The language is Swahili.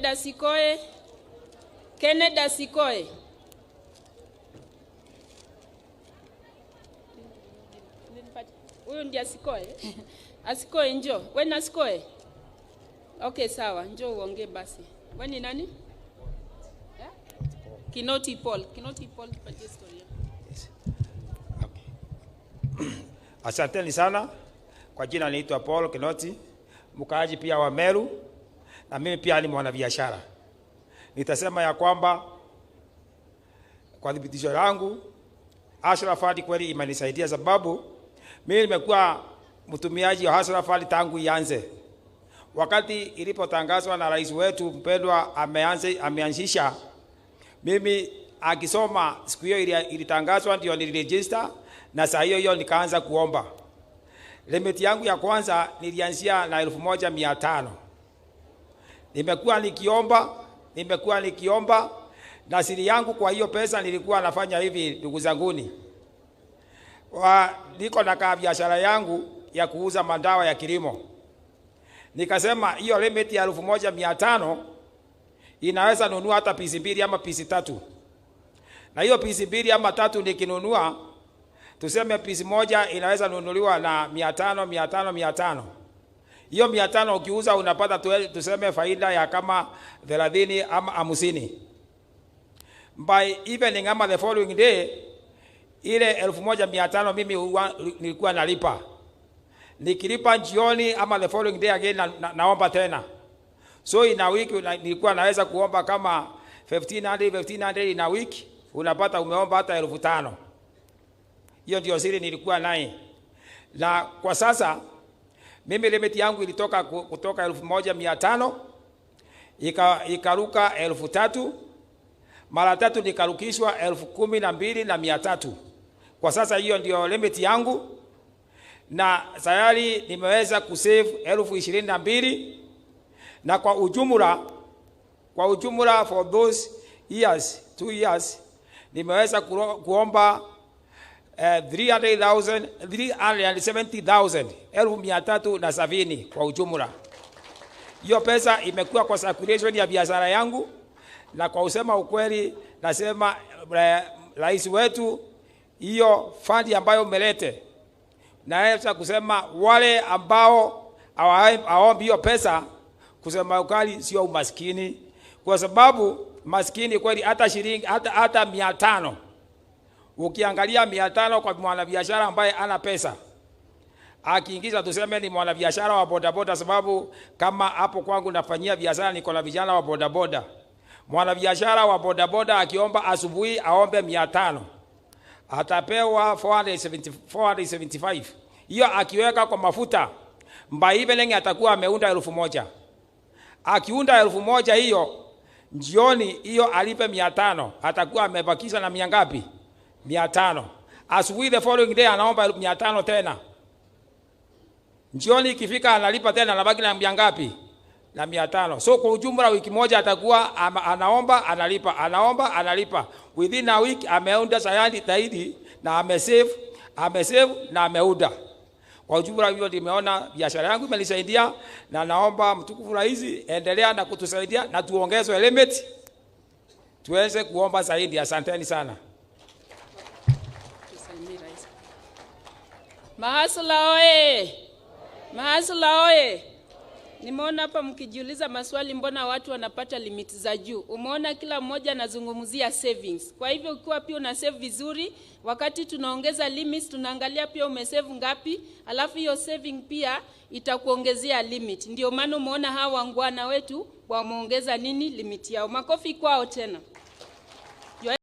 Asikoe. Kennedy Asikoe. Huyu ndiye Asikoe. Asikoe njoo. Wewe ni Asikoe? Okay, sawa. Njoo uongee basi. Wewe ni nani? Yeah? Kinoti Paul. Kinoti Paul tupatie story. Yes. Okay. Asanteni sana. Kwa jina naitwa Paul Kinoti, mkaaji pia wa Meru, na mimi pia ni mwanabiashara. Nitasema ya kwamba kwa dhibitisho langu Hustler Fund kweli imenisaidia, sababu mimi nimekuwa mtumiaji wa Hustler Fund tangu ianze. Wakati ilipotangazwa na rais wetu mpendwa ameanzisha, mimi akisoma siku hiyo ilitangazwa ndio niliregister, na saa hiyo nikaanza kuomba. Limit yangu ya kwanza nilianzia na 1500. Nimekuwa nikiomba na siri yangu kwa hiyo pesa nilikuwa nafanya hivi, ndugu zanguni. Niko na biashara yangu ya kuuza madawa ya kilimo. Nikasema hiyo limit ya 1500 inaweza nunua hata pisi 2 ama pisi 3. Na hiyo pisi 2 ama 3 nikinunua, tuseme pisi moja inaweza nunuliwa na 500. Hiyo 500 ukiuza unapata tuseme faida ya kama 30 ama 50. By evening ama the following day, ile 1500 mimi nilikuwa nalipa. Nikilipa jioni ama the following day again naomba tena. So in a week nilikuwa naweza kuomba kama 1500 in a week, unapata umeomba hata 5000. Hiyo ndio siri nilikuwa naye. Na kwa sasa mimi limit yangu ilitoka kutoka 1500 ikaruka 3000, mara 3 nikarukishwa 12300. Kwa sasa hiyo ndio limit yangu, na tayari nimeweza kusave 22,000, na kwa ujumla for those years 2 years nimeweza kuomba 370,000 kwa ujumla. Hiyo pesa imekuwa kwa circulation ya biashara yangu, na kwa usema ukweli nasema rais wetu hiyo fund ambayo umelete, naweza kusema wale ambao hawaombi hiyo pesa, kusema ukali sio umaskini, kwa sababu maskini kweli hata shilingi hata 500. Ukiangalia 500 kwa mwanabiashara ambaye ana pesa, akiingiza tuseme ni mwanabiashara wa bodaboda, sababu kama hapo kwangu nafanyia biashara niko na vijana wa bodaboda. Mwanabiashara wa bodaboda akiomba asubuhi aombe 500, atapewa 475. Hiyo akiweka kwa mafuta by evening atakuwa ameunda 1000. Akiunda 1000 hiyo jioni hiyo alipe 500, atakuwa amebakisha na mia ngapi? 500. Asubuhi the following day anaomba 500 tena. Jioni ikifika analipa tena, anabaki na mia ngapi? Na 500. So kwa ujumla wiki moja atakuwa anaomba analipa, anaomba analipa. Within a week ameunda sayari zaidi na amesave na ameunda. Kwa ujumla hivyo nimeona biashara yangu imenisaidia, na naomba mtukufu rais endelea na kutusaidia na tuongezwe limit tuweze kuomba zaidi. Asanteni sana. Mahasla oye! Mahasla oye! Nimeona hapa mkijiuliza maswali, mbona watu wanapata limit za juu. Umeona kila mmoja anazungumzia savings. Kwa hivyo ukiwa pia una save vizuri, wakati tunaongeza limits tunaangalia pia umesave ngapi, alafu hiyo saving pia itakuongezea limit. Ndio maana umeona hawa wangwana wetu wameongeza limit yao. Makofi kwao tena.